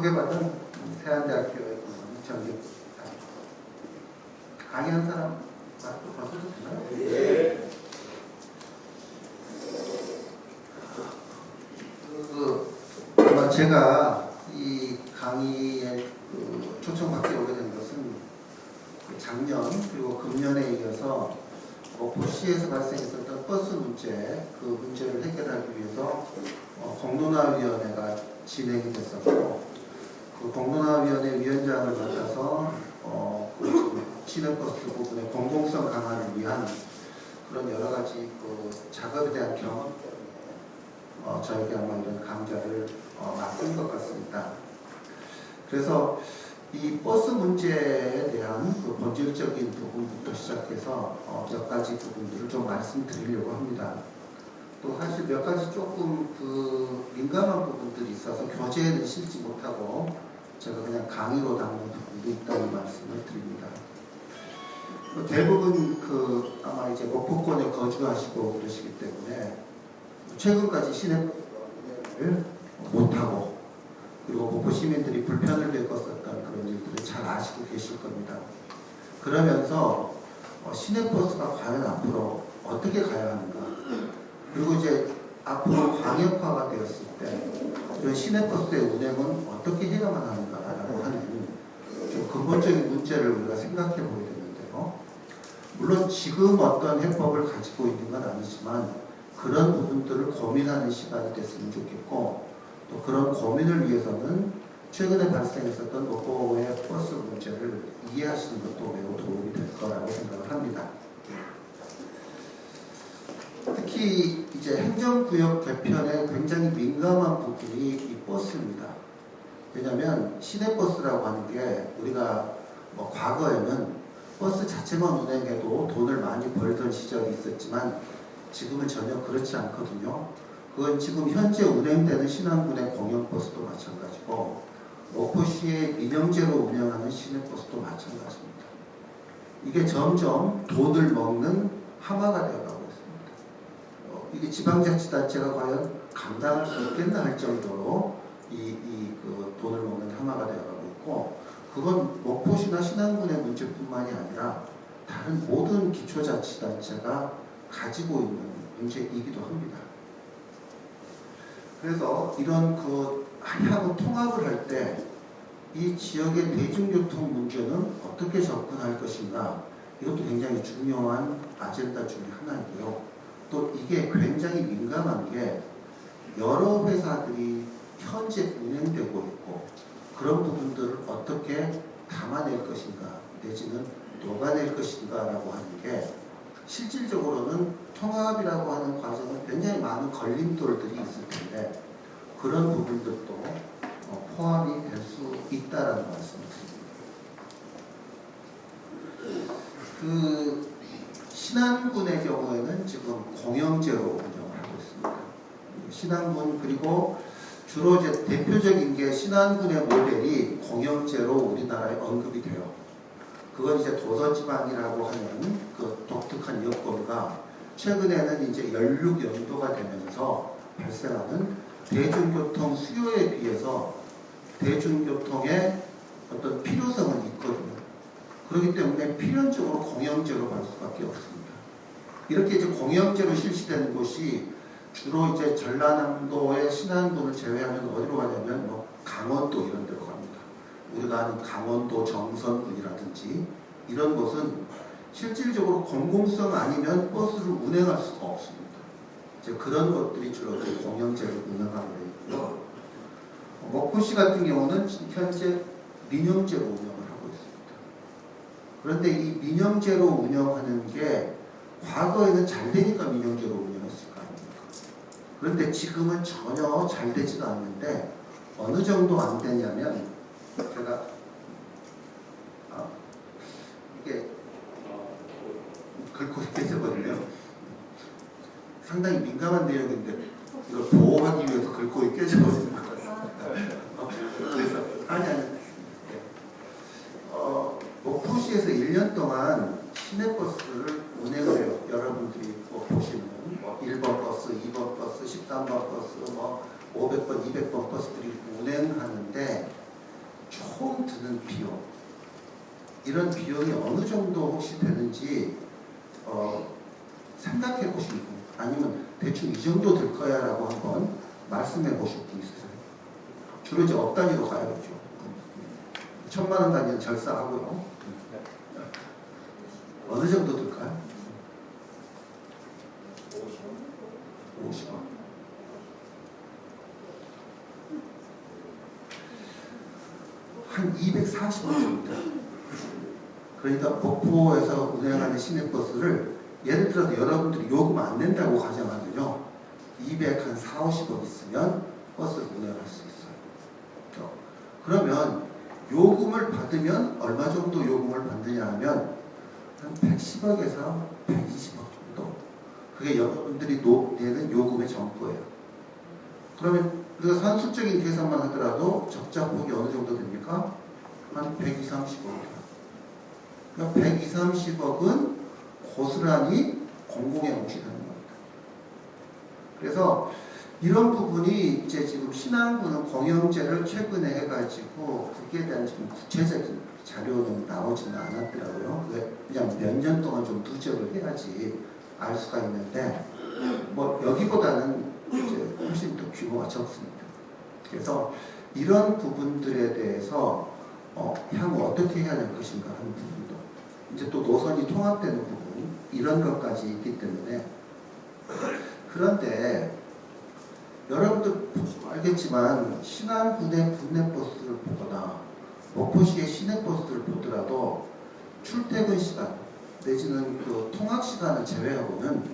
소개받은 세안대학교의 이정기입니다. 강의한 사람 말도 벗어도 되나요? 예. 아마 제가 이 강의에 초청받게 오게 된 것은 작년 그리고 금년에 이어서 도시에서 발생했었던 버스 문제, 그 문제를 해결하기 위해서 공론화위원회가 진행이 됐었고, 그 공론화위원회 위원장을 맡아서 그 시내버스 부분의 공공성 강화를 위한 그런 여러 가지 그 작업에 대한 경험 때문에 저에게 아마 이런 강좌를 맡은 것 같습니다. 그래서 이 버스 문제에 대한 그 본질적인 부분부터 시작해서 몇 가지 부분들을 좀 말씀드리려고 합니다. 또 사실 몇 가지 조금 그 민감한 부분들이 있어서 교재에는 실지 못하고 제가 그냥 강의로 담는 부분도 있다는 말씀을 드립니다. 대부분 그 아마 이제 목포권에 거주하시고 그러시기 때문에 최근까지 시내버스를 못하고 그리고 목포 시민들이 불편을 겪었었던 그런 일들을 잘 아시고 계실 겁니다. 그러면서 시내버스가 과연 앞으로 어떻게 가야 하는가, 그리고 이제 앞으로 광역화가 되었을 때 이런 시내버스의 운행은 어떻게 해야만 하는가라고 하는 좀 근본적인 문제를 우리가 생각해 보게 되는데요. 물론 지금 어떤 해법을 가지고 있는 건 아니지만 그런 부분들을 고민하는 시간이 됐으면 좋겠고, 또 그런 고민을 위해서는 최근에 발생했었던 목포의 버스 문제를 이해하시는 것도 매우 도움이 될 거라고 생각을 합니다. 특히 이제 행정구역 개편에 굉장히 민감한 부분이 이 버스입니다. 왜냐하면 시내버스라고 하는 게 우리가 과거에는 버스 자체만 운행해도 돈을 많이 벌던 시절이 있었지만 지금은 전혀 그렇지 않거든요. 그건 지금 현재 운행되는 신안군의 공영버스도 마찬가지고 목포시의 민영제로 운영하는 시내버스도 마찬가지입니다. 이게 점점 돈을 먹는 하마가 되어가고 있습니다. 이게 지방자치단체가 과연 감당할 수 있겠나 할 정도로 그 돈을 먹는 하마가 되어가고 있고, 그건 목포시나 신안군의 문제뿐만이 아니라 다른 모든 기초자치단체가 가지고 있는 문제이기도 합니다. 그래서 이런 그 향후 통합을 할 때 이 지역의 대중교통 문제는 어떻게 접근할 것인가, 이것도 굉장히 중요한 아젠다 중에 하나이고요. 또 이게 굉장히 민감한 게 여러 회사들이 현재 운행되고 있고 그런 부분들을 어떻게 담아낼 것인가 내지는 녹아낼 것인가 라고 하는 게 실질적으로는 통합이라고 하는 과정은 굉장히 많은 걸림돌들이 있을 텐데 그런 부분들도 포함이 될 수 있다라는 말씀을 드립니다. 그 신안군의 경우에는 지금 공영제로 운영을 하고 있습니다. 신안군, 그리고 주로 이제 대표적인 게 신안군의 모델이 공영제로 우리나라에 언급이 돼요. 그건 이제 도서지방이라고 하는 그 독특한 여건과 최근에는 이제 연륙연도가 되면서 발생하는 대중교통 수요에 비해서 대중교통의 어떤 필요성은 있거든요. 그렇기 때문에 필연적으로 공영제로 갈 수밖에 없습니다. 이렇게 이제 공영제로 실시되는 곳이 주로 이제 전라남도의 신안군을 제외하면 어디로 가냐면 강원도 이런 데로 갑니다. 우리가 아는 강원도 정선군이라든지 이런 곳은 실질적으로 공공성 아니면 버스를 운행할 수가 없습니다. 이제 그런 것들이 주로 공영제로 운영하게 되어 있고요. 목포시 같은 경우는 현재 민영제로 운영을 하고 있습니다. 그런데 이 민영제로 운영하는 게 과거에는 잘 되니까 민영제로 운영했을 거 아닙니까? 그런데 지금은 전혀 잘 되지가 않는데 어느 정도 안 되냐면 제가 이게 긁고 깨져버리네요. 상당히 민감한 내용인데 이걸 보호하기 위해서 긁고 깨져버리는 것 같습니다. 그래서 목포시에서 1년 동안 시내버스를 운행을 해요. 여러분들이 보시는 1번 버스, 2번 버스, 13번 버스, 500번, 200번 버스들이 운행하는데 총 드는 비용, 이런 비용이 어느 정도 혹시 되는지 생각해 보시고, 아니면 대충 이 정도 들 거야 라고 한번 말씀해 보실 분 있으세요? 주로 이제 억 단위로 가야겠죠. 1000만 원 단위는 절사하고요. 어느 정도 들까요? 50억. 한 240억 정도. 그러니까 목포에서 운행하는 시내버스를 예를 들어서 여러분들이 요금 안 낸다고 가정하면요, 240, 50억 있으면 버스를 운행할 수 있어요. 그러면 요금을 받으면 얼마 정도 요금을 받느냐 하면 한 110억에서 120억 정도. 그게 여러분들이 내는 요금의 전부예요. 그러면 우리가 산술적인 계산만 하더라도 적자폭이 어느 정도 됩니까? 한 120, 30억이에요. 그러니까 120, 30억은 고스란히 공공의 몫이 되는 겁니다. 그래서 이런 부분이 이제 지금 신안군은 공영제를 최근에 해가지고 거기에 대한 지금 구체적인 자료는 나오지는 않았더라고요. 그냥 몇 년 동안 좀 누적을 해야지 알 수가 있는데, 뭐 여기보다는 이제 훨씬 더 규모가 적습니다. 그래서 이런 부분들에 대해서 향후 어떻게 해야 될 것인가 하는 부분도, 이제 또 노선이 통합되는 부분, 이런 것까지 있기 때문에. 그런데 여러분들 알겠지만 신안군의 국내버스를 보거나 목포시의 시내버스를 보더라도 출퇴근 시간 내지는 그 통학 시간을 제외하고는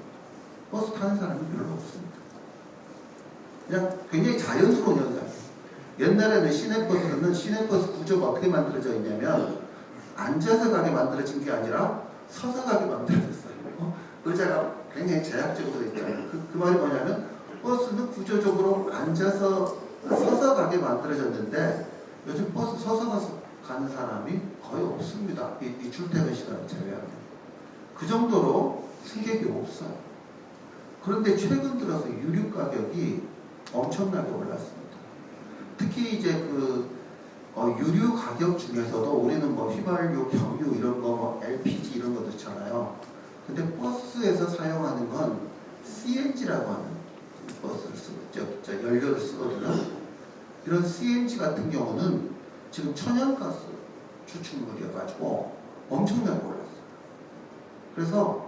버스 타는 사람이 별로 없습니다. 그냥 굉장히 자연스러운 현상이에요. 옛날에는 시내버스 구조가 어떻게 만들어져 있냐면 앉아서 가게 만들어진 게 아니라 서서 가게 만들어졌어요. 의자가 굉장히 제약적으로 되어 있잖아요. 그 말이 뭐냐면 버스는 구조적으로 앉아서 서서 가게 만들어졌는데 요즘 버스 서서 가는 사람이 거의 없습니다. 이 출퇴근 시간을 제외하면. 그 정도로 승객이 없어요. 그런데 최근 들어서 유류 가격이 엄청나게 올랐습니다. 특히 이제 유류 가격 중에서도 우리는 뭐 휘발유, 경유 이런 거, 뭐 LPG 이런 거 넣잖아요. 근데 버스에서 사용하는 건 CNG라고 하는 버스를 쓰고, 연료를 쓰거든요. 이런 CNG 같은 경우는 지금 천연가스 추출물이어가지고 엄청나게 올랐어요. 그래서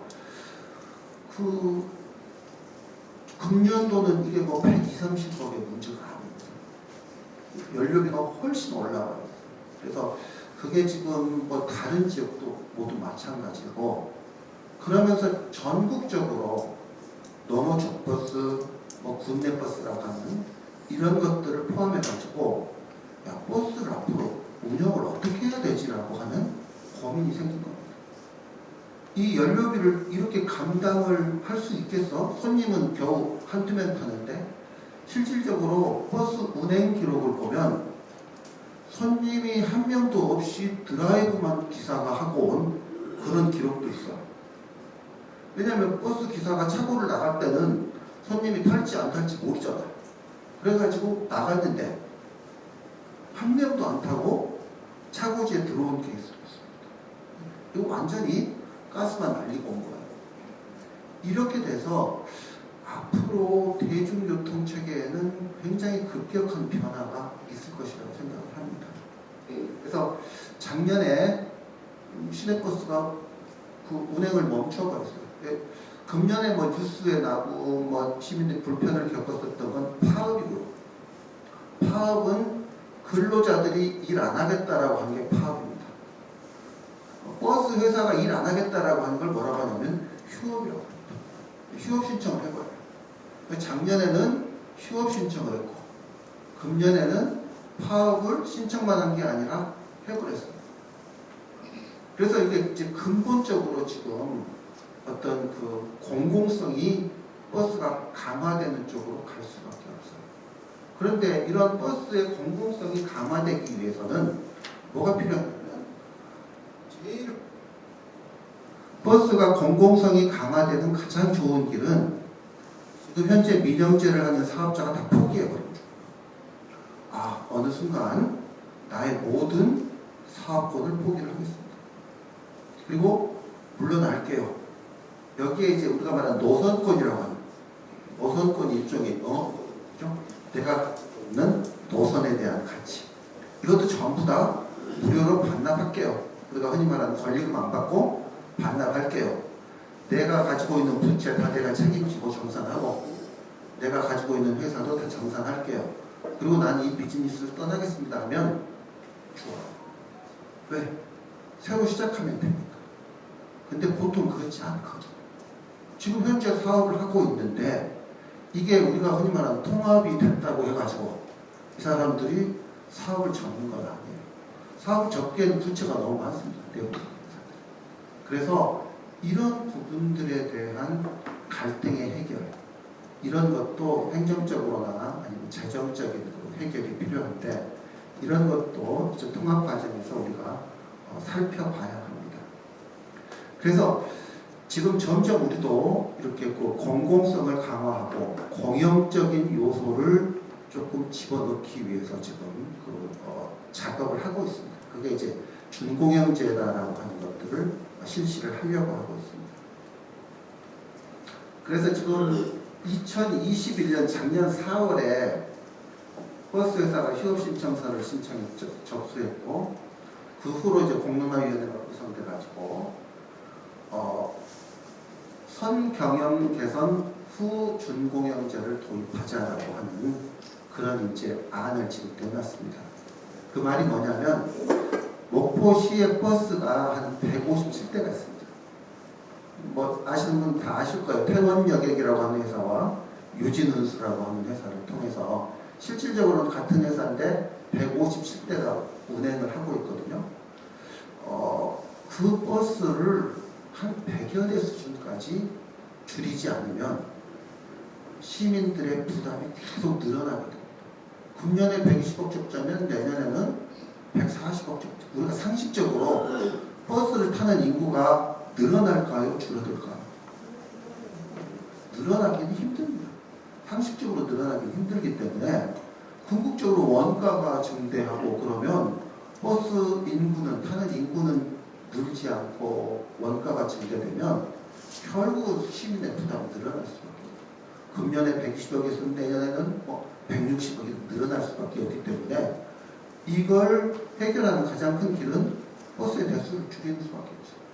금년도는 이게 뭐 120, 30억의 문제가 아닙니다. 연료비가 훨씬 올라가요. 그래서 그게 지금 뭐 다른 지역도 모두 마찬가지고, 그러면서 전국적으로 노모족버스, 뭐 군내버스라고 하는 이런 것들을 포함해가지고 버스를 앞으로 운영을 어떻게 해야 되지라고 하는 고민이 생긴 겁니다. 이 연료비를 이렇게 감당을 할 수 있겠어? 손님은 겨우 한두 명 타는데 실질적으로 버스 운행 기록을 보면 손님이 한 명도 없이 드라이브만 기사가 하고 온 그런 기록도 있어요. 왜냐하면 버스 기사가 차고를 나갈 때는 손님이 탈지 안 탈지 모르잖아요. 그래가지고 나갔는데 한 명도 안 타고 차고지에 들어온 케이스가 있습니다. 이거 완전히 가스만 날리고 온 거예요. 이렇게 돼서 앞으로 대중교통 체계에는 굉장히 급격한 변화가 있을 것이라고 생각을 합니다. 그래서 작년에 시내버스가 그 운행을 멈춰버렸어요. 금년에 뭐 뉴스에 나고 뭐 시민들이 불편을 겪었었던 건 파업이고요. 파업은 근로자들이 일 안 하겠다라고 하는 게 파업입니다. 버스 회사가 일 안 하겠다라고 하는 걸 뭐라고 하냐면 휴업이라고 합니다. 휴업 신청을 해버려요. 작년에는 휴업 신청을 했고 금년에는 파업을 신청만 한 게 아니라 해버렸어요. 그래서 이게 이제 근본적으로 지금 어떤 그 공공성이 버스가 강화되는 쪽으로 갈 수밖에 없어요. 그런데 이런 버스의 공공성이 강화되기 위해서는 뭐가 필요하냐면, 제일 버스가 공공성이 강화되는 가장 좋은 길은 지금 현재 민영제를 하는 사업자가 다 포기해버립니다. 어느 순간 나의 모든 사업권을 포기를 하겠습니다. 그리고 물러날게요. 여기에 이제 우리가 말하는 노선권이라고 하는, 노선권이 일종의 그죠? 내가 있는 노선에 대한 가치, 이것도 전부 다 무료로 반납할게요. 우리가 흔히 말하는 권리금 안 받고 반납할게요. 내가 가지고 있는 부채 다 내가 책임지고 정산하고, 내가 가지고 있는 회사도 다 정산할게요. 그리고 난 이 비즈니스를 떠나겠습니다 하면 좋아. 왜? 새로 시작하면 됩니다. 근데 보통 그렇지 않거든. 지금 현재 사업을 하고 있는데 이게 우리가 흔히 말하는 통합이 됐다고 해가지고 이 사람들이 사업을 접는 건 아니에요. 사업을 접기에는 부채가 너무 많습니다. 그래서 이런 부분들에 대한 갈등의 해결, 이런 것도 행정적으로나 아니면 재정적인 해결이 필요한데, 이런 것도 이제 통합 과정에서 우리가 살펴봐야 합니다. 그래서 지금 점점 우리도 이렇게 그 공공성을 강화하고 공영적인 요소를 조금 집어넣기 위해서 지금 작업을 하고 있습니다. 그게 이제 준공영제라고 하는 것들을 실시를 하려고 하고 있습니다. 그래서 지금 2021년 작년 4월에 버스회사가 휴업신청서를 접수했고, 그 후로 이제 공론화위원회가 구성돼가지고 선경영 개선 후 준공영제를 도입하자라고 하는 그런 이제 안을 지금 내놨습니다. 그 말이 뭐냐면 목포시의 버스가 한 157대가 있습니다. 뭐 아시는 분 다 아실 거예요. 태원여객이라고 하는 회사와 유진운수라고 하는 회사를 통해서 실질적으로는 같은 회사인데 157대가 운행을 하고 있거든요. 그 버스를 한 100여 대 수준까지 줄이지 않으면 시민들의 부담이 계속 늘어나게 됩니다. 금년에 120억 적자면 내년에는 140억 적자. 우리가 상식적으로 버스를 타는 인구가 늘어날까요? 줄어들까요? 늘어나기는 힘듭니다. 상식적으로 늘어나기 힘들기 때문에 궁극적으로 원가가 증대하고 그러면 버스 인구는, 타는 인구는 늘지 않고 원가가 증대되면 결국 시민의 부담이 늘어날 수밖에 없어요. 금년에 120억에서 내년에는 160억이 늘어날 수밖에 없기 때문에 이걸 해결하는 가장 큰 길은 버스의 대수를 줄이는 수밖에 없어요.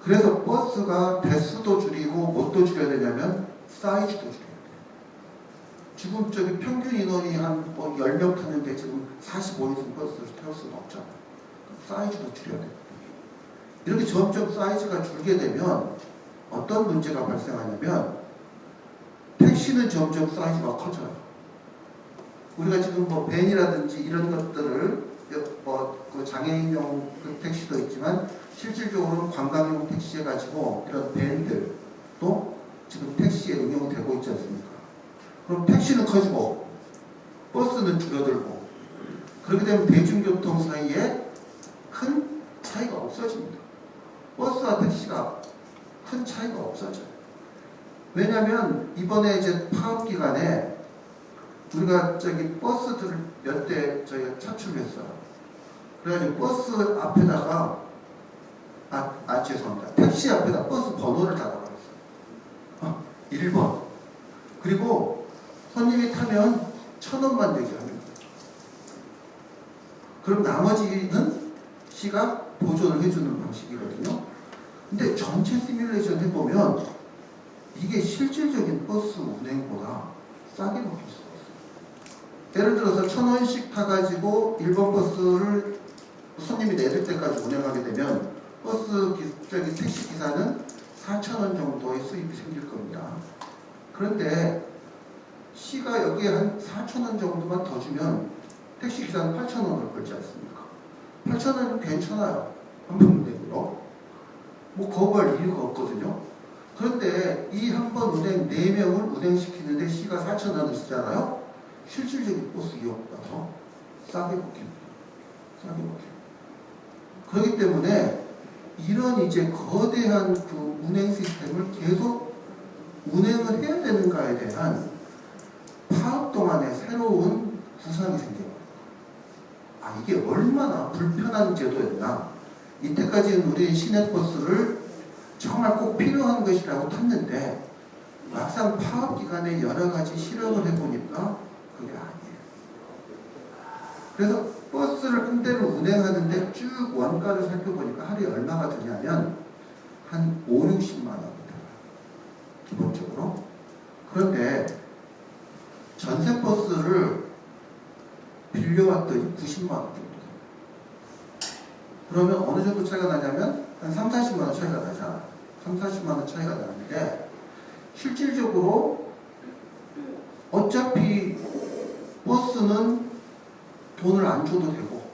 그래서 버스가 대수도 줄이고 뭣도 줄여야 되냐면 사이즈도 줄여야 돼요. 지금 저기 평균 인원이 한 10명 타는데 지금 45인승 버스를 태울 수는 없잖아요. 사이즈도 줄여야 돼요. 이렇게 점점 사이즈가 줄게 되면 어떤 문제가 발생하냐면 택시는 점점 사이즈가 커져요. 우리가 지금 뭐 밴이라든지 이런 것들을 그 장애인용 택시도 있지만 실질적으로는 관광용 택시 해가지고 이런 밴들도 지금 택시에 응용되고 있지 않습니까? 그럼 택시는 커지고 버스는 줄어들고 그렇게 되면 대중교통 사이에 큰 차이가 없어집니다. 버스와 택시가 큰 차이가 없어져요. 왜냐하면 이번에 이제 파업 기간에 우리가 저기 버스들을 몇 대 저희가 차출했어요. 그래가지고 버스 앞에다가 죄송합니다. 택시 앞에다 버스 번호를 달아버렸어요. 1번. 그리고 손님이 타면 1,000원만 내게 합니다. 그럼 나머지는 시가 보존을 해주는 방식이거든요. 근데 전체 시뮬레이션 해보면 이게 실질적인 버스 운행보다 싸게 먹힐 수가 있어요. 예를 들어서 1,000원씩 타가지고 1번 버스를 손님이 내릴 때까지 운행하게 되면 택시 기사는 4,000원 정도의 수입이 생길 겁니다. 그런데 시가 여기에 한 4,000원 정도만 더 주면 택시 기사는 8,000원을 벌지 않습니까? 8,000원은 괜찮아요. 한 번 운행으로. 뭐 거부할 이유가 없거든요. 그런데 이 한 번 운행 4명을 운행시키는데 시가 4,000원을 쓰잖아요. 실질적인 버스 이용보다 더 싸게 먹힙니다. 싸게 먹혀요. 그렇기 때문에 이런 이제 거대한 그 운행 시스템을 계속 운행을 해야 되는가에 대한 파업 동안에 새로운 구상이 생겨요. 이게 얼마나 불편한 제도였나. 이때까지는 우리 시내버스를 정말 꼭 필요한 것이라고 탔는데 막상 파업기간에 여러 가지 실험을 해보니까 그게 아니에요. 그래서 버스를 한 대를 운행하는데 쭉 원가를 살펴보니까 하루에 얼마가 드냐면 한 5, 60만 원 들어요. 기본적으로. 그런데 전세버스를 빌려왔더니 90만 원 정도. 그러면 어느 정도 차이가 나냐면 한 3, 40만 원 차이가 나잖아. 3, 40만 원 차이가 나는데 실질적으로 어차피 버스는 돈을 안 줘도 되고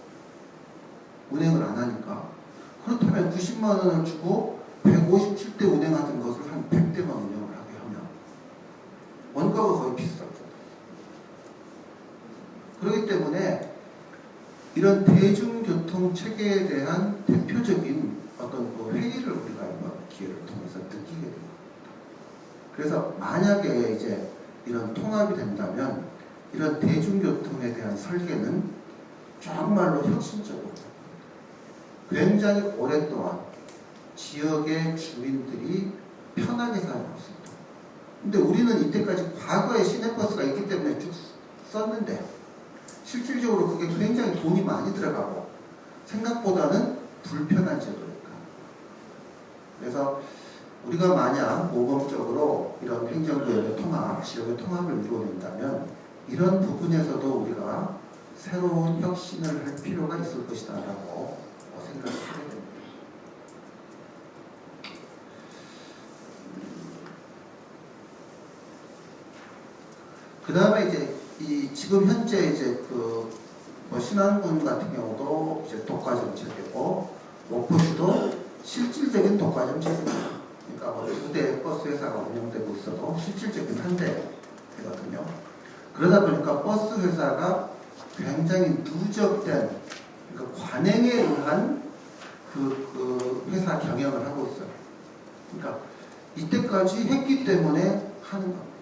운행을 안 하니까 그렇다면 90만 원을 주고 157대 운행하던 것을 한 100대만 운영을 하게 하면 원가가 거의 비싸죠. 그렇기 때문에 이런 대중교통 체계에 대한 대표적인 어떤 그 회의를 우리가 이번 기회를 통해서 느끼게 됩니다. 그래서 만약에 이제 이런 통합이 된다면 이런 대중교통에 대한 설계는 정말로 혁신적으로 굉장히 오랫동안 지역의 주민들이 편하게 살아갈 수 있다. 근데 우리는 이때까지 과거에 시내버스가 있기 때문에 쭉 썼는데 실질적으로 그게 굉장히 돈이 많이 들어가고 생각보다는 불편한 제도니까. 그래서 우리가 만약 모범적으로 이런 행정구역의 통합, 지역의 통합을 이루어낸다면 이런 부분에서도 우리가 새로운 혁신을 할 필요가 있을 것이다 라고 생각을 하게 됩니다. 그 다음에 이제 지금 현재 이제 신안군 같은 경우도 이제 독과점 체계고 목포시도 실질적인 독과점 체계입니다. 그러니까 2대 버스 회사가 운영되고 있어도 실질적인 한 대거든요. 그러다 보니까 버스 회사가 굉장히 누적된 그러니까 관행에 의한 그 회사 경영을 하고 있어요. 그러니까 이때까지 했기 때문에 하는 겁니다.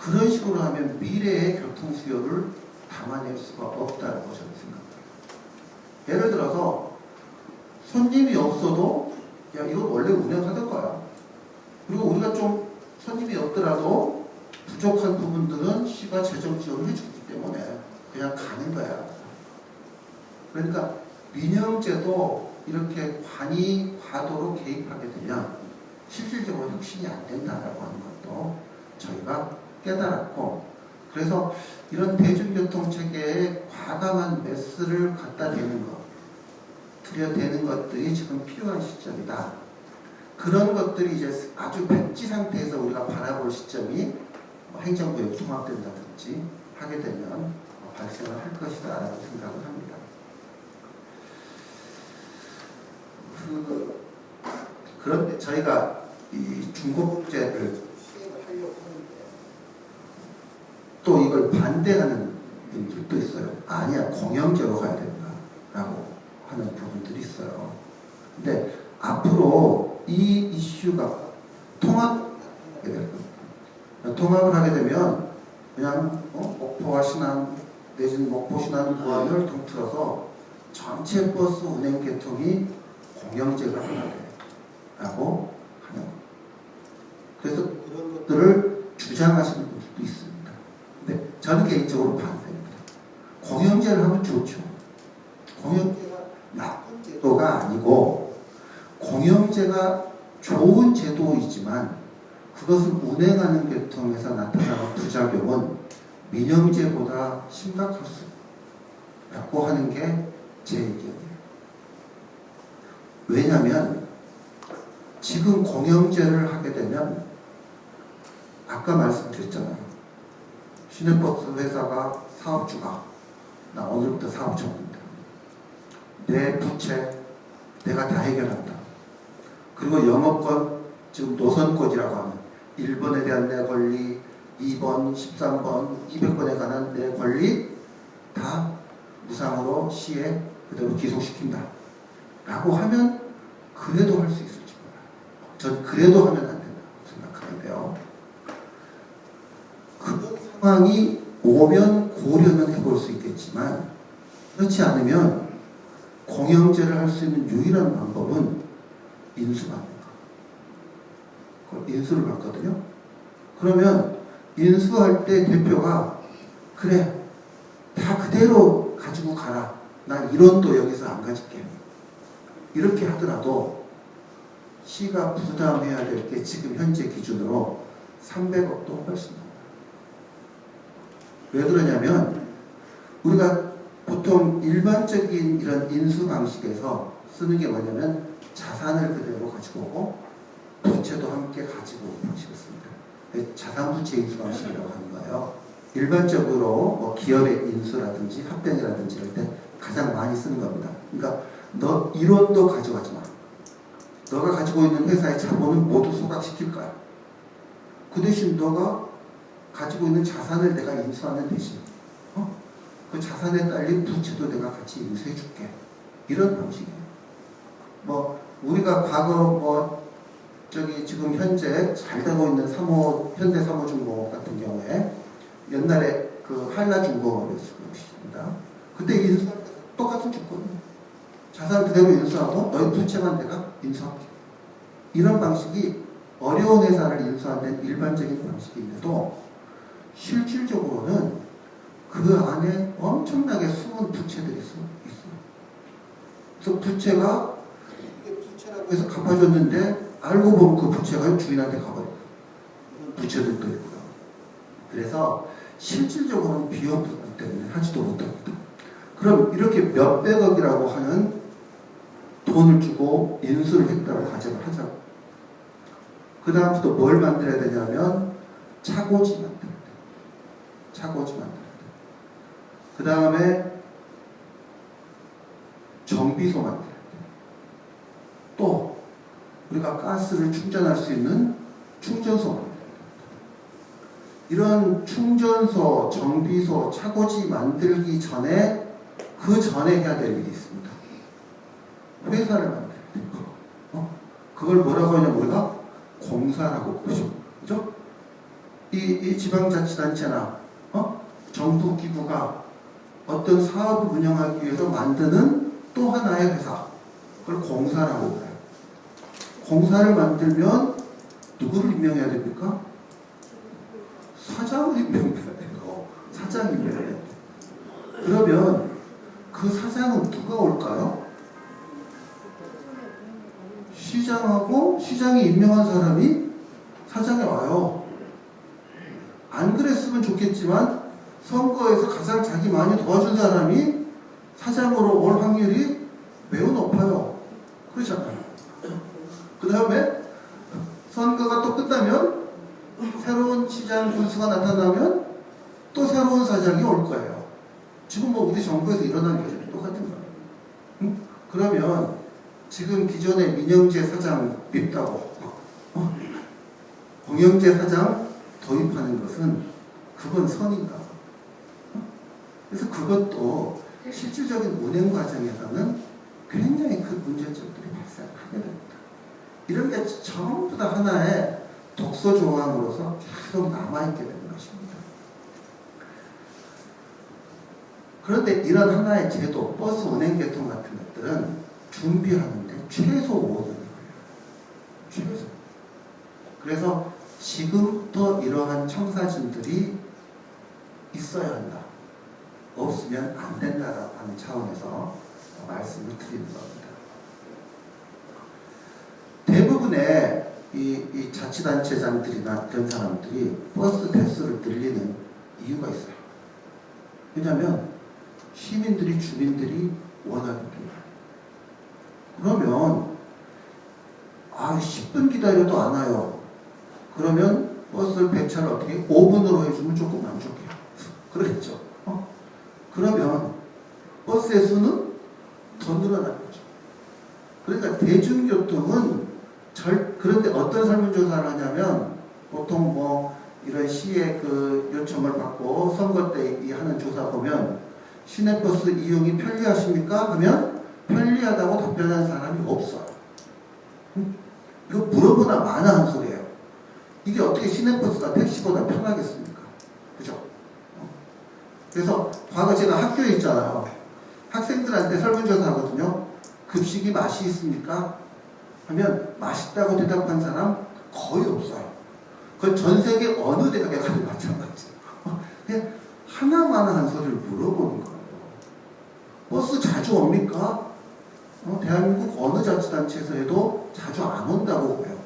그런 식으로 하면 미래의 교통 수요를 담아낼 수가 없다고 저는 생각합니다. 예를 들어서 손님이 없어도 야 이건 원래 운영하던 거야. 그리고 우리가 좀 손님이 없더라도 부족한 부분들은 시가 재정 지원을 해주기 때문에 그냥 가는 거야. 그러니까 민영제도 이렇게 관이 과도로 개입하게 되면 실질적으로 혁신이 안 된다라고 하는 것도 저희가 깨달았고, 그래서 이런 대중교통 체계에 과감한 메스를 갖다 대는 것, 들여대는 것들이 지금 필요한 시점이다. 그런 것들이 이제 아주 백지 상태에서 우리가 바라볼 시점이 행정구역 통합된다든지 하게 되면 발생을 할 것이다 라고 생각을 합니다. 그런데 저희가 이 중국제를 시행을 하려고 하는데 또 이걸 반대하는 분들도 있어요. 아니야, 공영제로 가야 된다 라고 하는 부분들이 있어요. 근데 앞으로 이 이슈가 통합을 하게 되면 그냥 목포와 신안 내지는 목포 신안 구안을 통틀어서 전체 버스 운행 계통이 공영제가 하나 돼라고 하는 거예요. 그래서 그런 것들을 주장하시는 분들도 있습니다. 근데 저는 개인적으로 반대입니다. 공영제를 하면 좋죠. 공영제가 나쁜 제도가 아니고 공영제가 좋은 제도이지만 그것을 운행하는 계통에서 나타나는 부작용은 민영제보다 심각할 수 있다고 하는 게 제 의견이에요. 왜냐하면 지금 공영제를 하게 되면 아까 말씀드렸잖아요. 시내버스 회사가 사업주가 나 오늘부터 사업자입니다. 내 부채 내가 다 해결한다. 그리고 영업권 지금 노선권이라고 하는 1번에 대한 내 권리, 2번, 13번, 200번에 관한 내 권리 다 무상으로 시에 그대로 기속시킨다 라고 하면 그래도 할 수 있을지 몰라요. 전 그래도 하면 안 된다고 생각하는데요. 그런 상황이 오면 고려는 해볼 수 있겠지만 그렇지 않으면 공영제를 할 수 있는 유일한 방법은 인수받는 거. 그걸 인수를 받거든요. 그러면 인수할 때 대표가 그래 다 그대로 가지고 가라. 난 1원도 여기서 안 가질게. 이렇게 하더라도 시가 부담해야 될 게 지금 현재 기준으로 300억도 훨씬 넘어요. 왜 그러냐면 우리가 보통 일반적인 이런 인수 방식에서 쓰는 게 뭐냐면 자산을 그대로 가지고 오고 부채도 함께 가지고 오는 방식을 씁니다. 자산부채 인수 방식이라고 하는 거예요. 일반적으로 뭐 기업의 인수라든지 합병이라든지 이럴 때 가장 많이 쓰는 겁니다. 그러니까 너 1원도 가져가지 마. 너가 가지고 있는 회사의 자본은 모두 소각시킬 거야. 그 대신 너가 가지고 있는 자산을 내가 인수하는 대신 그 자산에 딸린 부채도 내가 같이 인수해 줄게. 이런 방식이에요. 뭐 우리가 과거 지금 현재 잘 되고 있는 현대사모중공업 같은 경우에 옛날에 그 한라중공업이었습니다. 그때 인수할 때 똑같은 조건이에요. 자산 그대로 인수하고 너희 부채만 내가 인수할게. 이런 방식이 어려운 회사를 인수하는 일반적인 방식인데도 실질적으로는 그 안에 엄청나게 숨은 부채들이 있어요. 그래서 부채가 이게 부채라고 해서 갚아줬는데 알고 보면 그 부채가 주인한테 가버려요. 부채들도 있고요. 그래서 실질적으로는 비용 부담 때문에 하지도 못합니다. 그럼 이렇게 몇백억이라고 하는 돈을 주고 인수를 했다고 가정을 하자. 그 다음부터 뭘 만들어야 되냐면 차고지 만들어야 돼요. 차고지 만들어야 돼요. 그 다음에 정비소 만들어야 돼요. 또 우리가 가스를 충전할 수 있는 충전소 만들어야 돼요. 이런 충전소, 정비소, 차고지 만들기 전에 그 전에 해야 될 일이 있습니다. 회사를 만들어야 돼요. 그걸 뭐라고 하냐면 우리가 공사라고 그러죠. 그죠? 이 지방자치단체나 정부 기구가 어떤 사업을 운영하기 위해서 만드는 또 하나의 회사. 그걸 공사라고 그래요. 공사를 만들면 누구를 임명해야 됩니까? 사장을 임명해야 돼요. 사장 임명해야 돼요. 그러면 그 사장은 누가 올까요? 시장하고 시장이 임명한 사람이 사장에 와요. 안 그랬으면 좋겠지만 선거에서 가장 자기 많이 도와준 사람이 사장으로 올 확률이 매우 높아요. 그렇잖아요. 그 다음에 선거가 또 끝나면 새로운 시장 군수가 나타나면 또 새로운 사장이 올 거예요. 지금 뭐 우리 정부에서 일어나는 게 똑같은 거예요. 응? 그러면 지금 기존의 민영재 사장 밉다고 공영재 사장 도입하는 것은 그건 선인가? 그래서 그것도 실질적인 운행 과정에서는 굉장히 큰 문제점들이 발생하게 됩니다. 이런 게 전부 다 하나의 독소 조항으로서 계속 남아있게 되는 것입니다. 그런데 이런 하나의 제도, 버스 운행 계통 같은 것들은 준비하는데 최소 5년이 걸려요. 최소. 그래서 지금부터 이러한 청사진들이 있어야 한다. 없으면 안 된다라고 하는 차원에서 말씀을 드리는 겁니다. 대부분의 이 자치단체장들이나 이런 사람들이 버스 대수를 늘리는 이유가 있어요. 왜냐하면 시민들이, 주민들이 원하는 게 그러면 10분 기다려도 안 와요. 그러면 버스 배차를 어떻게 5분으로 해주면 조금 만족해요. 그러겠죠. 그러면 버스의 수는 더 늘어날 거죠. 그러니까 대중교통은 그런데 어떤 설문조사를 하냐면 보통 뭐 이런 시의 그 요청을 받고 선거 때 하는 조사 보면 시내버스 이용이 편리하십니까? 하면 편리하다고 답변하는 사람이 없어요. 이거 물어보나 마나 한 소리예요. 이게 어떻게 시내버스가 택시보다 편하겠습니까? 그죠? 그래서 과거 제가 학교에 있잖아요. 학생들한테 설문조사 하거든요. 급식이 맛이 있습니까? 하면 맛있다고 대답한 사람 거의 없어요. 그건 전 세계 어느 대학에 가도 마찬가지예요. 그냥 하나만 한 소리를 물어보는 거예요. 버스 자주 옵니까? 대한민국 어느 자치단체에서 해도 자주 안 온다고 해요.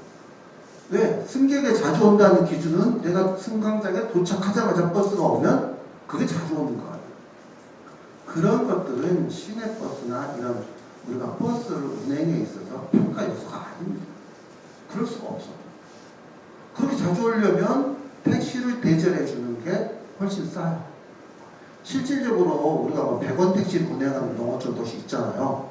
왜? 승객이 자주 온다는 기준은 내가 승강장에 도착하자마자 버스가 오면 그게 자주 오는 거예요. 그런 것들은 시내버스나 이런 우리가 버스를 운행에 있어서 평가 요소가 아닙니다. 그럴 수가 없어요. 그렇게 자주 오려면 택시를 대절해 주는 게 훨씬 싸요. 실질적으로 우리가 뭐 100원 택시를 운행하는 농어촌 도시 있잖아요.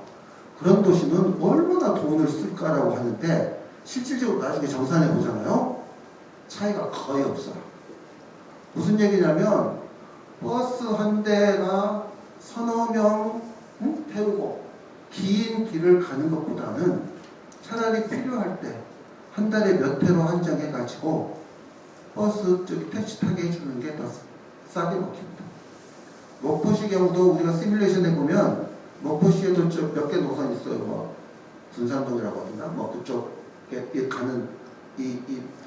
그런 도시는 얼마나 돈을 쓸까라고 하는데 실질적으로 나중에 정산해 보잖아요. 차이가 거의 없어요. 무슨 얘기냐면 버스 한 대가 서너 명 태우고 긴 길을 가는 것보다는 차라리 필요할 때 한 달에 몇 회로 한정해가지고 버스 택시 타게 해주는 게 더 싸게 먹힙니다. 목포시 경우도 우리가 시뮬레이션 해보면 목포시에도 몇 개 노선 있어요. 뭐 분산동이라고 하든가 뭐 그쪽에 가는 이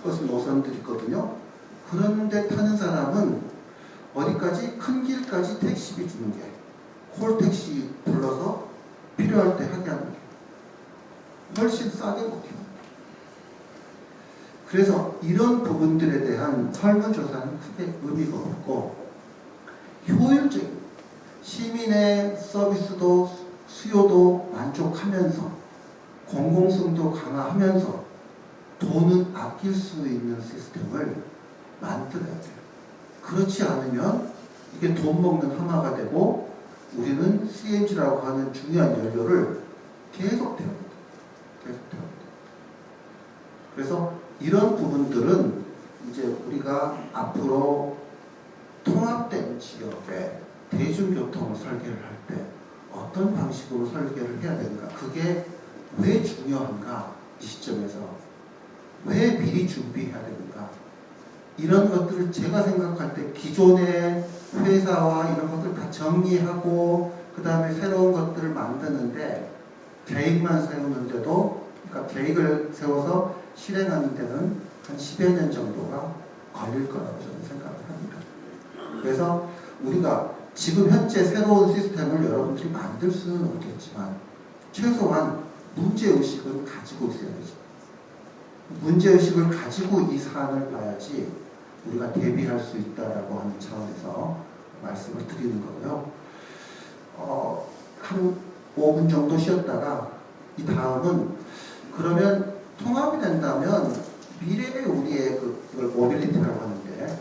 버스 노선들이 있거든요. 그런데 타는 사람은 어디까지 큰 길까지 택시비 주는 게 콜택시 불러서 필요할 때 하게 하는 게 훨씬 싸게 먹힙니다. 그래서 이런 부분들에 대한 설문조사는 크게 의미가 없고 효율적인 시민의 서비스도 수요도 만족하면서 공공성도 강화하면서 돈은 아낄 수 있는 시스템을 만들어야 돼요. 그렇지 않으면 이게 돈 먹는 하마가 되고 우리는 CNG라고 하는 중요한 연료를 계속 태웁니다. 계속 태웁니다. 그래서 이런 부분들은 이제 우리가 앞으로 통합된 지역에 대중교통을 설계를 할 때 어떤 방식으로 설계를 해야 되는가, 그게 왜 중요한가, 이 시점에서 왜 미리 준비해야 되는가, 이런 것들을 제가 생각할 때 기존의 회사와 이런 것들을 다 정리하고 그 다음에 새로운 것들을 만드는데 계획만 세우는데도, 그러니까 계획을 세워서 실행하는 데는 한 10여 년 정도가 걸릴 거라고 저는 생각을 합니다. 그래서 우리가 지금 현재 새로운 시스템을 여러분들이 만들 수는 없겠지만 최소한 문제의식은 가지고 있어야 되죠. 문제의식을 가지고 이 사안을 봐야지 우리가 대비할 수 있다라고 하는 차원에서 말씀을 드리는 거고요. 한 5분 정도 쉬었다가 이 다음은 그러면 통합이 된다면 미래의 우리의 그걸 모빌리티라고 하는데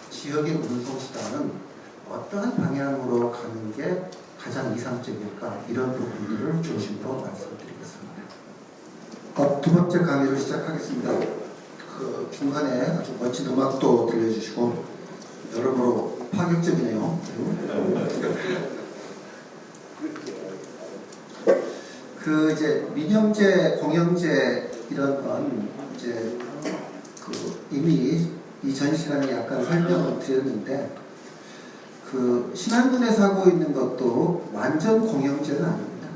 지역의 운송수단은 어떠한 방향으로 가는 게 가장 이상적일까, 이런 부분들을 중심으로 말씀드리겠습니다. 두 번째 강의를 시작하겠습니다. 그 중간에 아주 멋진 음악도 들려주시고 여러모로 파격적이네요. 그 이제 민영제, 공영제 이런 건 이제 이미 이전 시간에 약간 설명을 드렸는데 그 신안군에서 하고 있는 것도 완전 공영제는 아닙니다.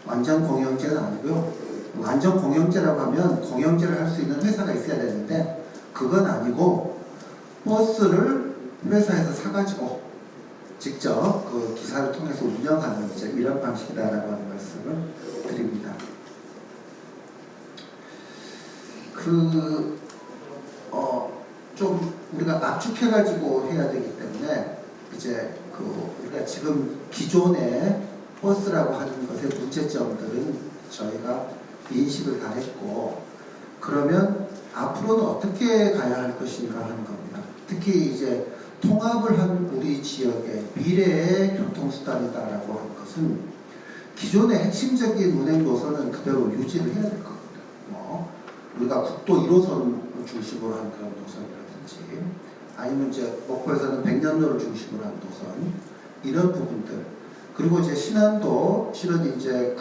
완전 공영제는 아니고요. 완전 공영제라고 하면 공영제를 할 수 있는 회사가 있어야 되는데 그건 아니고 버스를 회사에서 사가지고 직접 그 기사를 통해서 운영하는 이제 이런 방식이다라고 하는 말씀을 드립니다. 좀 우리가 압축해가지고 해야 되기 때문에 이제 우리가 지금 기존의 버스라고 하는 것의 문제점들은 저희가 인식을 다 했고, 그러면 앞으로는 어떻게 가야 할 것인가 하는 겁니다. 특히 이제 통합을 한 우리 지역의 미래의 교통수단이다라고 하는 것은 기존의 핵심적인 운행 노선은 그대로 유지를 해야 될 겁니다. 우리가 국도 1호선을 중심으로 한 그런 노선이라든지 아니면 이제 목포에서는 백년로를 중심으로 한 노선, 이런 부분들, 그리고 이제 신안도 실은 이제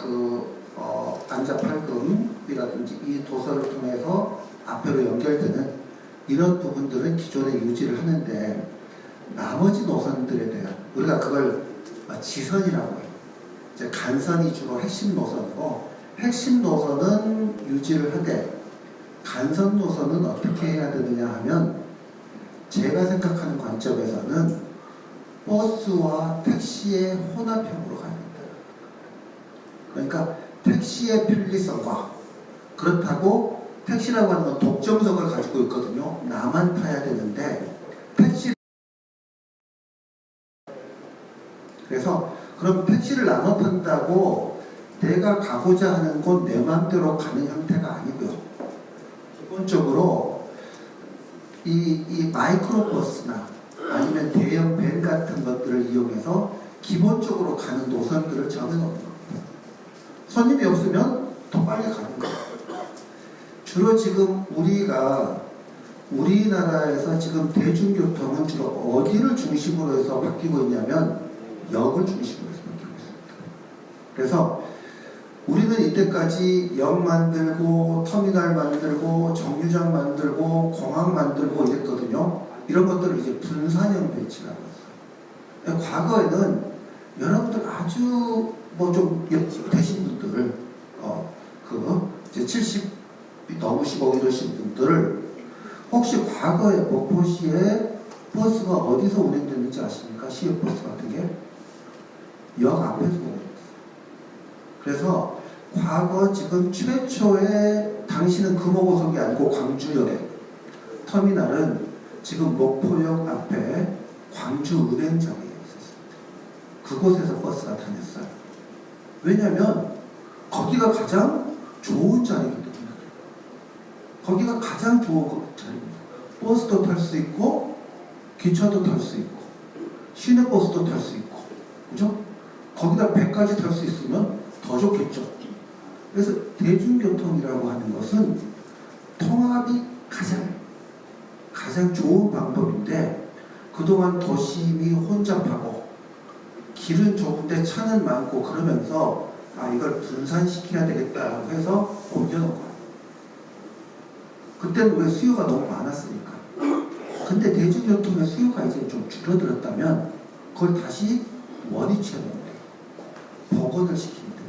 안자팔금이라든지 이 도서를 통해서 앞으로 연결되는 이런 부분들은 기존에 유지를 하는데 나머지 노선들에 대한 우리가 그걸 지선이라고 해요. 이제 간선이 주로 핵심 노선이고, 핵심 노선은 유지를 하되 간선 노선은 어떻게 해야 되느냐 하면, 제가 생각하는 관점에서는 버스와 택시의 혼합형으로 가야 된다. 그러니까 택시의 편리성과, 그렇다고 택시라고 하는 건 독점석을 가지고 있거든요. 나만 타야 되는데 그래서 그럼 택시를 나눠 탄다고 내가 가고자 하는 곳 내 마음대로 가는 형태가 아니고요. 기본적으로 이 마이크로버스나 아니면 대형 밴 같은 것들을 이용해서 기본적으로 가는 노선들을 정해놓는 겁니다. 손님이 없으면 더 빨리 가는 거예요. 주로 지금 우리나라에서 지금 대중교통은 주로 어디를 중심으로 해서 바뀌고 있냐면 역을 중심으로 해서 바뀌고 있습니다. 그래서 우리는 이때까지 역 만들고 터미널 만들고 정류장 만들고 공항 만들고 이랬거든요. 이런 것들을 이제 분산형 배치라고 했어요. 과거에는 여러분들 아주 뭐 좀 되신 분들 이제 70 넘으시고 이러신 분들 혹시 과거에 목포시에 버스가 어디서 운행됐는지 아십니까? 시외버스 같은 게 역 앞에서 운행됐어요. 그래서 과거 지금 최초의, 당시는 금호고속이 아니고 광주역의 터미널은 지금 목포역 앞에 광주은행점에 있었습니다. 그곳에서 버스가 다녔어요. 왜냐하면 거기가 가장 좋은 자리이기 때문에. 거기가 가장 좋은 자리입니다. 버스도 탈 수 있고 기차도 탈 수 있고 시내버스도 탈 수 있고, 그죠? 거기다 배까지 탈 수 있으면 더 좋겠죠. 그래서 대중교통이라고 하는 것은 통합이 가장 좋은 방법인데, 그동안 도심이 혼잡하고 길은 좁은데 차는 많고 그러면서 이걸 분산시켜야 되겠다고 해서 옮겨놓은 거예요. 그때는 왜 수요가 너무 많았으니까. 근데 대중교통의 수요가 이제 좀 줄어들었다면 그걸 다시 원위치해 놓는 거예요. 복원을 시키면 됩니다.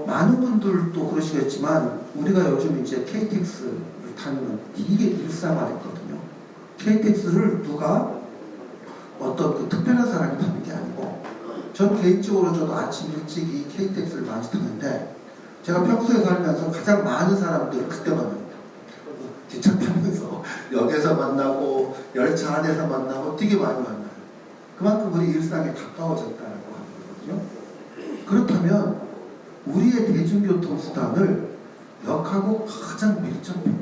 많은 분들도 그러시겠지만 우리가 요즘 이제 KTX를 타는 건 되게 일상화됐거든요. KTX를 누가 어떤 그 특별한 사람이 타는 게 아니고, 전 개인적으로 저도 아침 일찍 이 KTX를 많이 타는데, 제가 평소에 살면서 가장 많은 사람들을 그때 만납니다. 기차 타면서 역에서 만나고 열차 안에서 만나고 되게 많이 만나요. 그만큼 우리 일상에 가까워졌다고 하는 거거든요. 그렇다면 우리의 대중교통 수단을 역하고 가장 밀접해요.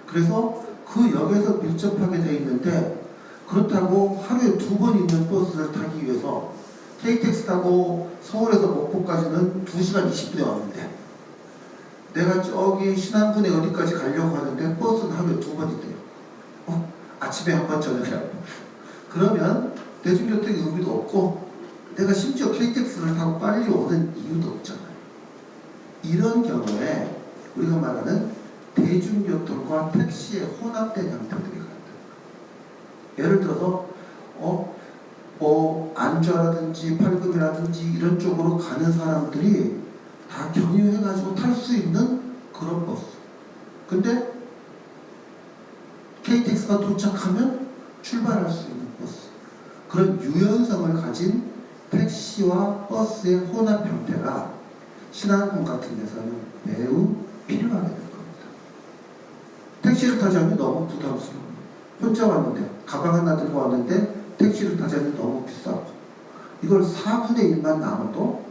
그래서 그 역에서 밀접하게 되어 있는데, 그렇다고 하루에 2번 있는 버스를 타기 위해서 KTX 타고 서울에서 목포까지는 2시간 20분에 왔는데, 내가 저기 신안군에 어디까지 가려고 하는데 버스는 하루에 2번 있대요. 아침에 한 번, 저녁에 한 번. 그러면 대중교통의 의미도 없고 내가 심지어 KTX를 타고 빨리 오는 이유도 없잖아요. 이런 경우에 우리가 말하는 대중교통과 택시의 혼합된 형태들이 가능합니다. 예를 들어서 안좌라든지 팔금이라든지 이런 쪽으로 가는 사람들이 다 경유해가지고 탈 수 있는 그런 버스. 근데 KTX가 도착하면 출발할 수 있는 버스. 그런 유연성을 가진 택시와 버스의 혼합 형태가 신안군 같은 데서는 매우 필요하게 될 겁니다. 택시를 타자니 너무 부담스러워요. 혼자 왔는데, 가방 하나 들고 왔는데 택시를 타자니 너무 비싸고, 이걸 4분의 1만 나눠도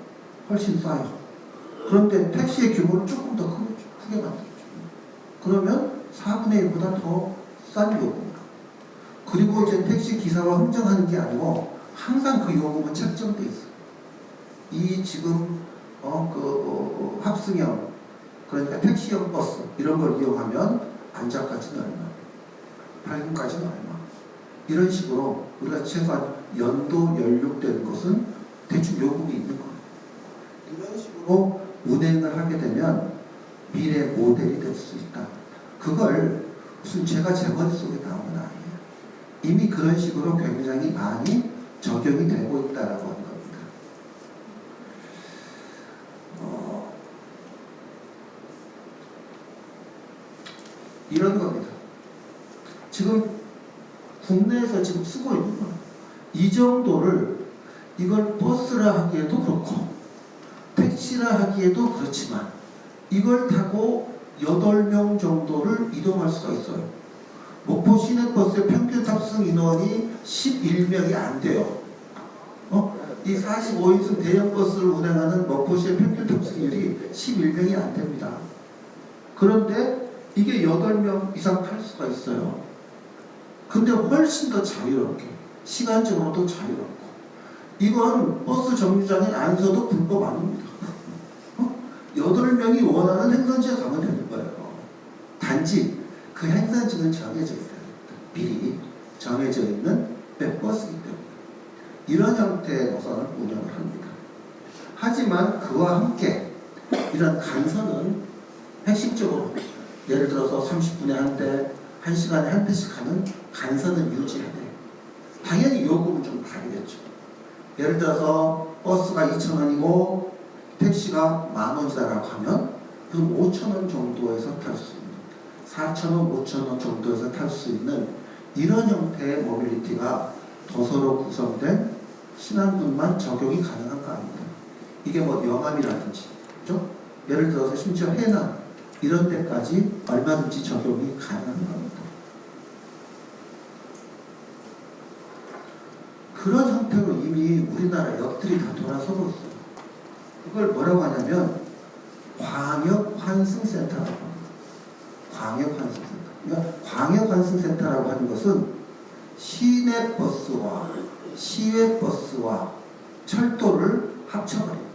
훨씬 싸요. 그런데 택시의 규모를 조금 더 크게 만들어줘요. 그러면 4분의 1보다 더 싼 요금으로. 그리고 이제 택시 기사와 흥정하는 게 아니고 항상 그 요금은 책정돼 있어요. 이 지금 합승형, 그러니까 택시형 버스 이런 걸 이용하면 안전까지는 얼마, 발금까지는 얼마, 이런 식으로 우리가 최소한 연도 연륙되는 것은 대충 요금이 있는 거예요. 이런 식으로 운행을 하게 되면 미래 모델이 될 수 있다. 그걸 무슨 제가 제 머릿속에 나온 건 아니에요. 이미 그런 식으로 굉장히 많이 적용이 되고 있다라고 하는 겁니다. 이런 겁니다. 지금 국내에서 지금 쓰고 있는 거, 이 정도를 이걸 버스라 하기에도 그렇고 택시라 하기에도 그렇지만 이걸 타고 8명 정도를 이동할 수가 있어요. 목포 시내버스의 평균 탑승 인원이 11명이 안 돼요. 이 45인승 대형 버스를 운행하는 목포시의 평균 탑승률이 11명이 안 됩니다. 그런데 이게 8명 이상 탈 수가 있어요. 근데 훨씬 더 자유롭게, 시간적으로도 자유롭고, 이건 버스 정류장에 안 서도 불법 아닙니다. 8명이 원하는 행선지에 가면 되는 거예요. 단지 그 행선지는 정해져 있어야 됩니다. 미리 정해져 있는 버스이기 때문에 이런 형태의 노선을 운영을 합니다. 하지만 그와 함께 이런 간선은 핵심적으로 예를 들어서 30분에 한 대, 1시간에 한 대씩 하는 간선을 유지해야 돼요. 당연히 요금은 좀 다르겠죠. 예를 들어서 버스가 2,000원이고 택시가 10,000원이다라고 하면 그럼 5,000원 정도에서 탈 수 있는, 4,000원, 5,000원 정도에서 탈 수 있는 이런 형태의 모빌리티가 도서로 구성된 신안군만 적용이 가능한 거 아닙니다. 이게 뭐 영암이라든지, 그죠? 예를 들어서 심지어 해남 이런 데까지 얼마든지 적용이 가능한 겁니다. 그런 형태로 이미 우리나라 역들이 다 돌아서고 있어요. 그걸 뭐라고 하냐면 광역환승센터라고 합니다. 광역환승센터. 그러니까 광역환승센터라고 하는 것은 시내버스와 시외버스와 철도를 합쳐버립니다.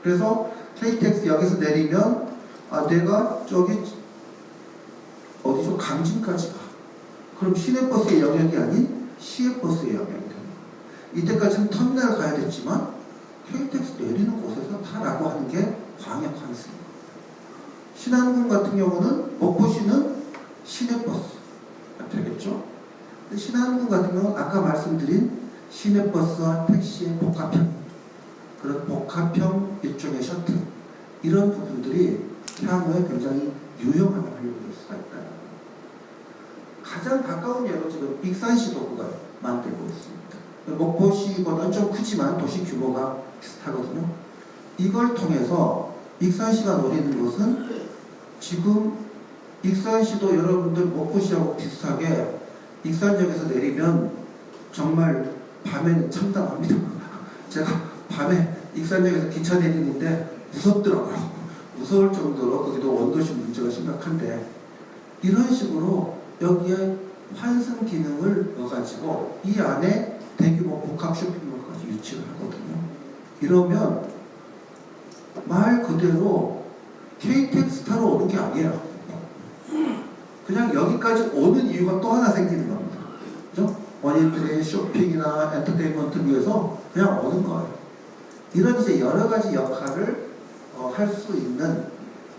그래서 KTX 역에서 내리면 내가 저기 어디죠? 강진까지 가. 그럼 시내버스의 영역이 아닌 시외버스의 영역이 됩니다. 이때까지는 터미널 가야 됐지만 KTX 내리는 곳에서 타라고 하는 게 광역환승입니다. 신안군 같은 경우는 목포시는 시내버스가 되겠죠. 신안군 같은 경우는 아까 말씀드린 시내버스와 택시의 복합형, 그런 복합형 일종의 셔틀, 이런 부분들이 향후에 굉장히 유용한 활용을 할 수가 있다. 가장 가까운 예로 지금 익산시 도구가 만들고 있습니다. 목포시보다는 좀 크지만 도시 규모가 비슷하거든요. 이걸 통해서 익산시가 노리는 것은 지금 익산시도 여러분들 목포시하고 비슷하게 익산역에서 내리면 정말 밤에는 참담합니다. 제가 밤에 익산역에서 기차 내리는데 무섭더라고요. 무서울 정도로 거기도 원도시 문제가 심각한데 이런 식으로 여기에 환승 기능을 넣어가지고 이 안에 대규모 복합 쇼핑몰까지 유치를 하거든요. 이러면 말 그대로 KTX 타러 오는 게 아니에요. 그냥 여기까지 오는 이유가 또 하나 생기는 겁니다. 그죠? 원인들이 쇼핑이나 엔터테인먼트를 위해서 그냥 오는 거예요. 이런 이제 여러 가지 역할을 할 수 있는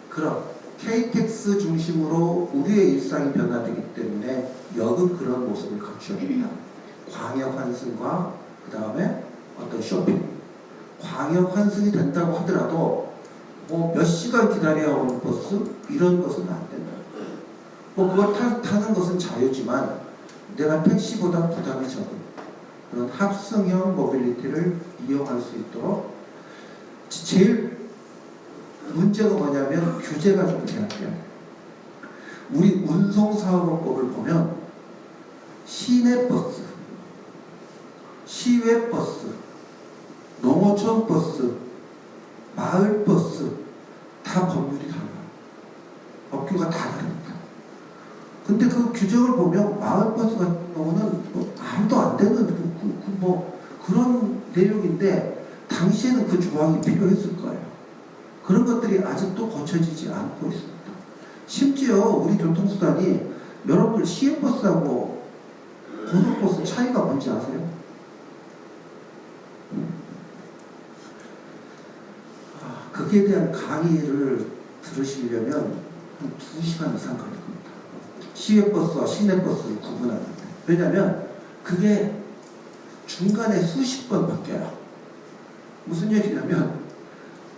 그런 KTX 중심으로 우리의 일상이 변화되기 때문에 역은 그런 모습을 갖춰야 됩니다. 광역 환승과 그 다음에 어떤 쇼핑. 광역 환승이 된다고 하더라도 뭐 몇 시간 기다려야 오는 버스 이런 것은 안 된다. 뭐 그걸 타는 것은 자유지만 내가 택시보다 부담이 적은 그런 합승형 모빌리티를 이용할 수 있도록 제일 문제가 뭐냐면 규제가 좀 돼야 돼요. 우리 운송사업법을 보면 시내버스, 시외버스, 농어촌버스, 마을버스 다 법률이 달라요. 법규가 다 다릅니다. 근데 그 규정을 보면 마을버스 같은 경우는 뭐 말도 안 되는 뭐 그런 내용인데 당시에는 그 조항이 필요했을 거예요. 그런 것들이 아직도 고쳐지지 않고 있습니다. 심지어 우리 교통수단이 여러분들 시외버스하고 고속버스 차이가 뭔지 아세요? 거기에 대한 강의를 들으시려면 한 2시간 이상 걸릴 겁니다. 시외버스와 시내버스를 구분하는데. 왜냐하면 그게 중간에 수십 번 바뀌어요. 무슨 얘기냐면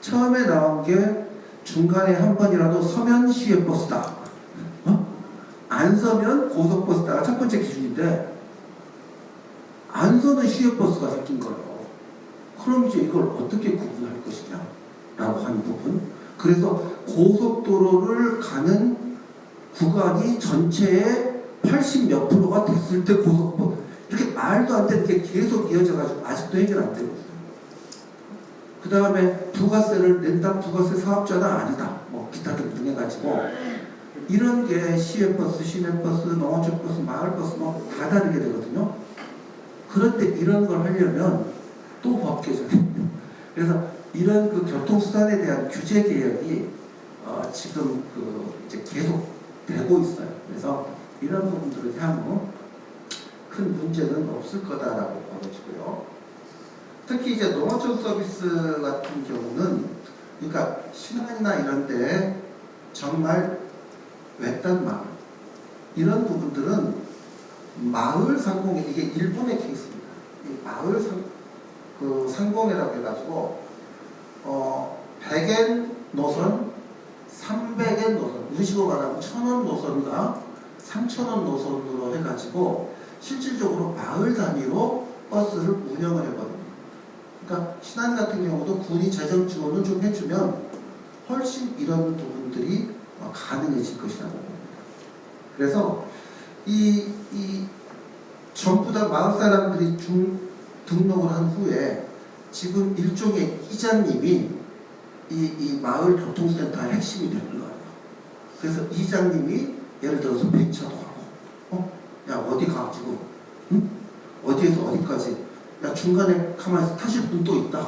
처음에 나온 게 중간에 한 번이라도 서면 시외버스다. 안 서면 고속버스다가 첫 번째 기준인데 안 서는 시외버스가 생긴 거예요. 그럼 이제 이걸 어떻게 구분할 것이냐 라고 하는 부분. 그래서 고속도로를 가는 구간이 전체의 80 몇 프로가 됐을 때 고속버스, 이렇게 말도 안 되는 게 계속 이어져가지고 아직도 해결 안 되고 있어요. 그 다음에 부가세를 낸다, 부가세 사업자는 아니다, 뭐 기타 등등 해가지고 이런 게 시외버스, 시내버스, 농어촌버스, 마을버스 뭐 다 다르게 되거든요. 그런데 이런 걸 하려면 또 법 개정이 그래서 이런 그 교통수단에 대한 규제 개혁이 지금 이제 계속 되고 있어요. 그래서 이런 부분들은 향후 큰 문제는 없을 거다라고 보여지고요. 특히 이제 농어촌 서비스 같은 경우는 그러니까 신안이나 이런 데 정말 외딴 마을 이런 부분들은 마을 상공회, 이게 일본의 케이스입니다. 이 마을 상공회라고 해가지고 100엔 노선, 300엔 노선, 우리식으로 말하면 1000원 노선과 3000원 노선으로 해가지고 실질적으로 마을 단위로 버스를 운영을 해거든요. 그러니까 신안 같은 경우도 군이 재정 지원을 좀 해주면 훨씬 이런 부분들이 가능해질 것이라고 봅니다. 그래서 이 전부 다 마을 사람들이 등록을 한 후에 지금 일종의 이장님이 이 마을 교통센터의 핵심이 되는 거예요. 그래서 이장님이 예를 들어서 배차도 하고, 야 어디 가 지금, 응? 어디에서 어디까지, 야 중간에 가만히 타실 분 또 있다,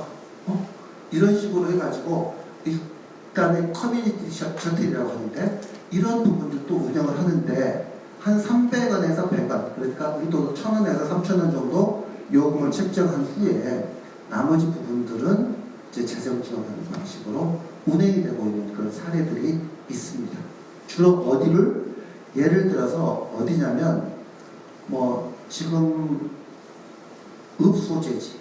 이런 식으로 해가지고 일단은 커뮤니티 셔틀이라고 하는데 이런 부분들도 운영을 하는데 한 300원에서 100원, 그러니까 우리도 1000원에서 3000원 정도 요금을 책정한 후에 나머지 부분들은 이제 재정 지원하는 방식으로 운행이 되고 있는 그런 사례들이 있습니다. 주로 어디를, 예를 들어서 어디냐면 뭐 지금 읍소재지,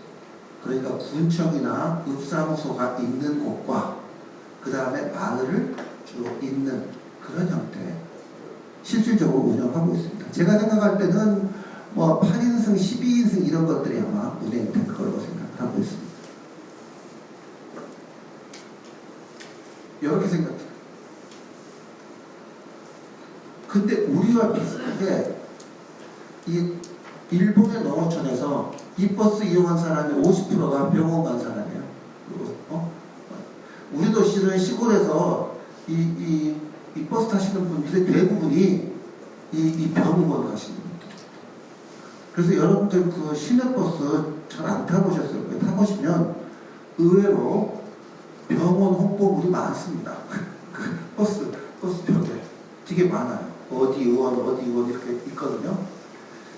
그러니까 군청이나 읍사무소가 있는 곳과 그 다음에 마을을 주로 잇는 그런 형태 실질적으로 운영하고 있습니다. 제가 생각할 때는 뭐 8인승, 12인승 이런 것들이 아마 운행이 될 거라고 생각하고 있습니다. 이렇게 생각해요. 근데 우리와 비슷하게 이 일본의 농어촌에서 이 버스 이용한 사람이 50%가 병원 간 사람이에요. 우리도 실은 시골에서 이 버스 타시는 분들의 대부분이 이 병원 가시는 분들. 그래서 여러분들 그 시내버스 잘 안 타보셨을 거예요. 타보시면 의외로 병원 홍보물이 많습니다. 버스표에 되게 많아요. 어디 의원 이렇게 있거든요.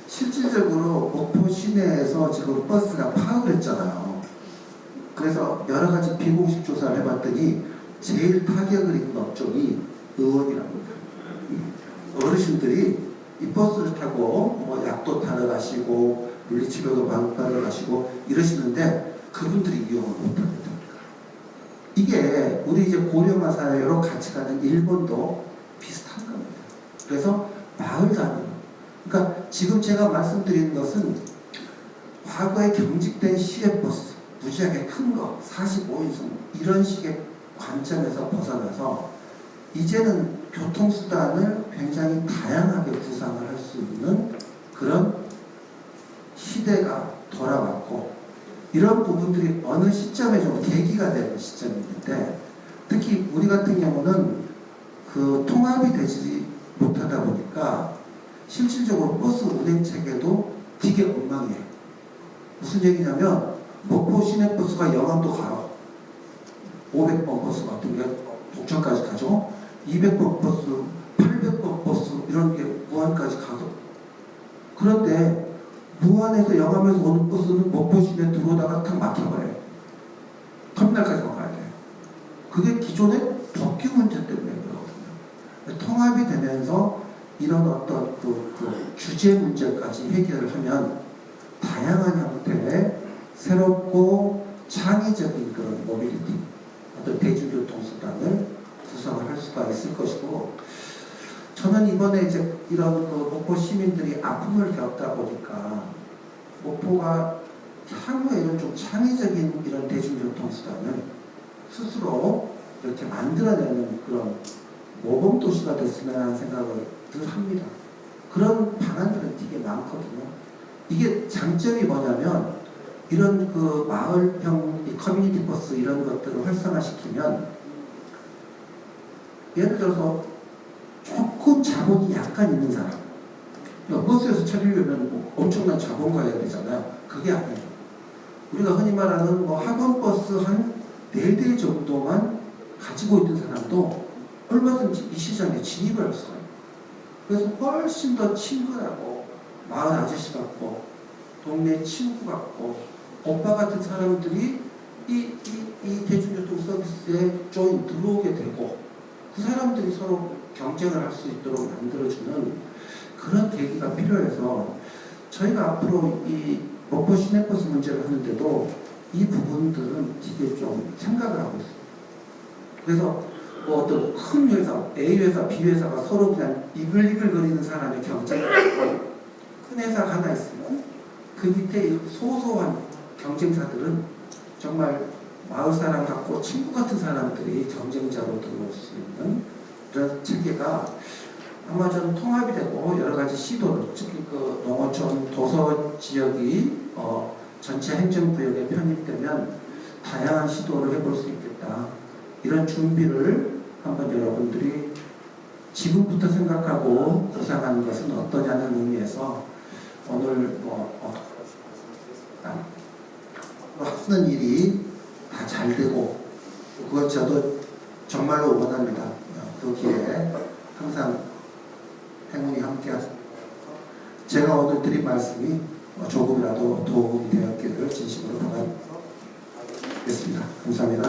실질적으로 목포 시내에서 지금 버스가 파업을 했잖아요. 그래서 여러 가지 비공식 조사를 해봤더니 제일 타격을 입은 업종이 의원이라고 해요. 어르신들이 이 버스를 타고 뭐 약도 타러 가시고 물리치료도 받으러 가시고 이러시는데 그분들이 이용을 못합니다. 이게 우리 이제 고령화 사회로 같이 가는 일본도 비슷한 겁니다. 그래서 마을 단위로, 그러니까 지금 제가 말씀드리는 것은 과거에 경직된 시외버스, 무지하게 큰 거, 45인승 이런 식의 관점에서 벗어나서 이제는 교통수단을 굉장히 다양하게 구상을 할 수 있는 그런 시대가 돌아왔고, 이런 부분들이 어느 시점에 좀 계기가 되는 시점인데, 특히 우리 같은 경우는 그 통합이 되지 못하다 보니까 실질적으로 버스 운행 체계도 되게 엉망이에요. 무슨 얘기냐면 목포 시내버스가 영암도 가요. 500번 버스 같은 게 북천까지 가죠. 200번 버스, 800번 버스 이런 게 무안까지 가죠. 그런데 무안에서 영암에서 오는 버스는 목포 시내 들어오다가 탁 막혀버려요. 터미널까지 가야 돼요. 그게 기존의 법규 문제 때문에 그렇거든요. 통합이 되면서 이런 어떤 그 주제 문제까지 해결을 하면 다양한 형태의 새롭고 창의적인 그런 모빌리티, 어떤 대중교통수단을 구성을 할 수가 있을 것이고, 저는 이번에 이제 이런 그 목포 시민들이 아픔을 겪다 보니까 목포가 향후에는 좀 창의적인 이런 대중교통수단을 스스로 이렇게 만들어내는 그런 모범도시가 됐으면 하는 생각을 늘 합니다. 그런 방안들은 되게 많거든요. 이게 장점이 뭐냐면 이런 그 마을형 커뮤니티 버스 이런 것들을 활성화시키면, 예를 들어서 조금 자본이 약간 있는 사람, 버스에서 차리려면 뭐 엄청난 자본 가야 되잖아요. 그게 아니에요. 우리가 흔히 말하는 뭐 학원버스 한 4대 정도만 가지고 있는 사람도 얼마든지 이 시장에 진입을 할 수가 있어요. 그래서 훨씬 더 친근하고 마을 아저씨 같고 동네 친구 같고 오빠 같은 사람들이 이 대중교통 서비스에 조인 들어오게 되고, 그 사람들이 서로 경쟁을 할 수 있도록 만들어주는 그런 계기가 필요해서, 저희가 앞으로 이 목포 시내버스 문제를 하는데도 이 부분들은 되게 좀 생각을 하고 있어요. 그래서 뭐 어떤 큰 회사, A 회사, B 회사가 서로 그냥 이글이글거리는 사람의 경쟁을 하고, 큰 회사가 하나 있으면 그 밑에 소소한 경쟁사들은 정말 마을 사람 같고 친구 같은 사람들이 경쟁자로 들어올 수 있는 그런 체계가 아마 좀 통합이 되고, 여러 가지 시도를, 특히 그 농어촌 도서 지역이 전체 행정구역에 편입되면 다양한 시도를 해볼 수 있겠다. 이런 준비를 한번 여러분들이 지금부터 생각하고 구상하는 것은 어떠냐는 의미에서 오늘 하는 일이 다 잘 되고, 그것 저도 정말로 원합니다. 그 길에 항상 행운이 함께하십니다. 제가 오늘 드린 말씀이 조금이라도 도움이 되었기를 진심으로 바라겠습니다. 감사합니다.